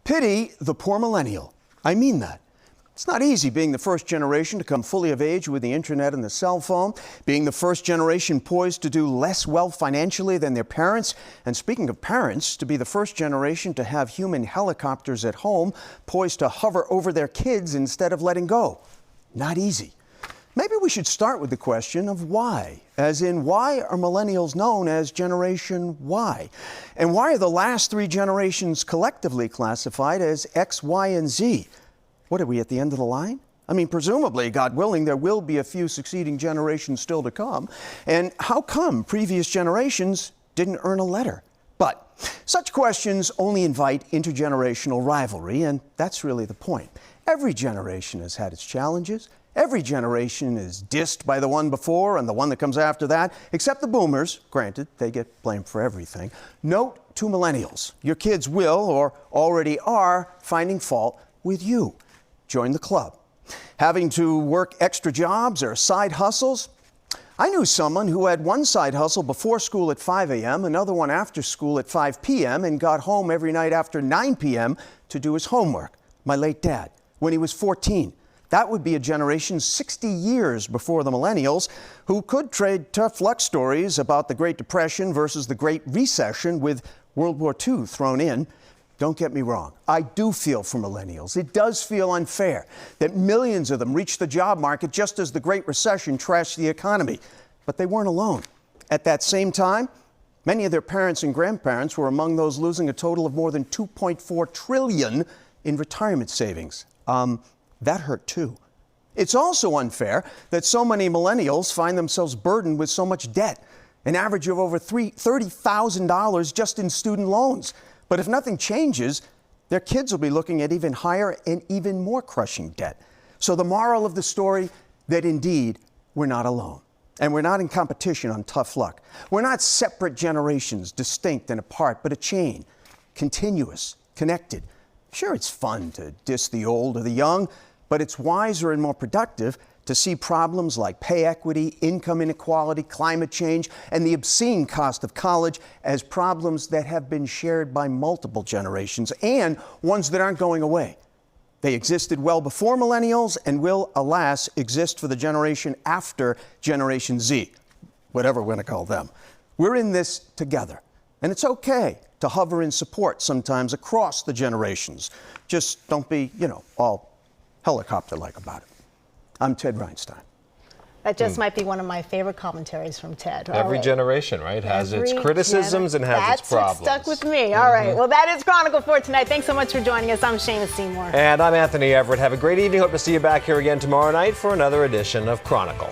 Pity the poor millennial. I mean that. It's not easy being the first generation to come fully of age with the internet and the cell phone, being the first generation poised to do less well financially than their parents, and speaking of parents, to be the first generation to have human helicopters at home poised to hover over their kids instead of letting go. Not easy. Maybe we should start with the question of why, as in why are millennials known as Generation Y? And why are the last three generations collectively classified as X, Y, and Z? What, are we at the end of the line? I mean, presumably, God willing, there will be a few succeeding generations still to come. And how come previous generations didn't earn a letter? But such questions only invite intergenerational rivalry, and that's really the point. Every generation has had its challenges. Every generation is dissed by the one before and the one that comes after that, except the boomers. Granted, they get blamed for everything. Note to millennials, your kids will, or already are, finding fault with you. Join the club. Having to work extra jobs or side hustles? I knew someone who had one side hustle before school at 5 a.m., another one after school at 5 p.m., and got home every night after 9 p.m. to do his homework. My late dad, when he was 14. That would be a generation 60 years before the millennials, who could trade tough luck stories about the Great Depression versus the Great Recession with World War II thrown in. Don't get me wrong, I do feel for millennials. It does feel unfair that millions of them reached the job market just as the Great Recession trashed the economy. But they weren't alone. At that same time, many of their parents and grandparents were among those losing a total of more than $2.4 trillion in retirement savings. That hurt too. It's also unfair that so many millennials find themselves burdened with so much debt, an average of over $30,000 just in student loans. But if nothing changes, their kids will be looking at even higher and even more crushing debt. So the moral of the story, that indeed, we're not alone. And we're not in competition on tough luck. We're not separate generations, distinct and apart, but a chain, continuous, connected. Sure, it's fun to diss the old or the young, but it's wiser and more productive to see problems like pay equity, income inequality, climate change, and the obscene cost of college as problems that have been shared by multiple generations and ones that aren't going away. They existed well before millennials and will, alas, exist for the generation after Generation Z, whatever we're going to call them. We're in this together, and it's okay to hover in support sometimes across the generations. Just don't be, all helicopter-like about it. I'm Ted Reinstein. That just might be one of my favorite commentaries from Ted. Every generation, right, has its criticisms and has its problems. That's what stuck with me. All right. Well, that is Chronicle for tonight. Thanks so much for joining us. I'm Shana Seymour. And I'm Anthony Everett. Have a great evening. Hope to see you back here again tomorrow night for another edition of Chronicle.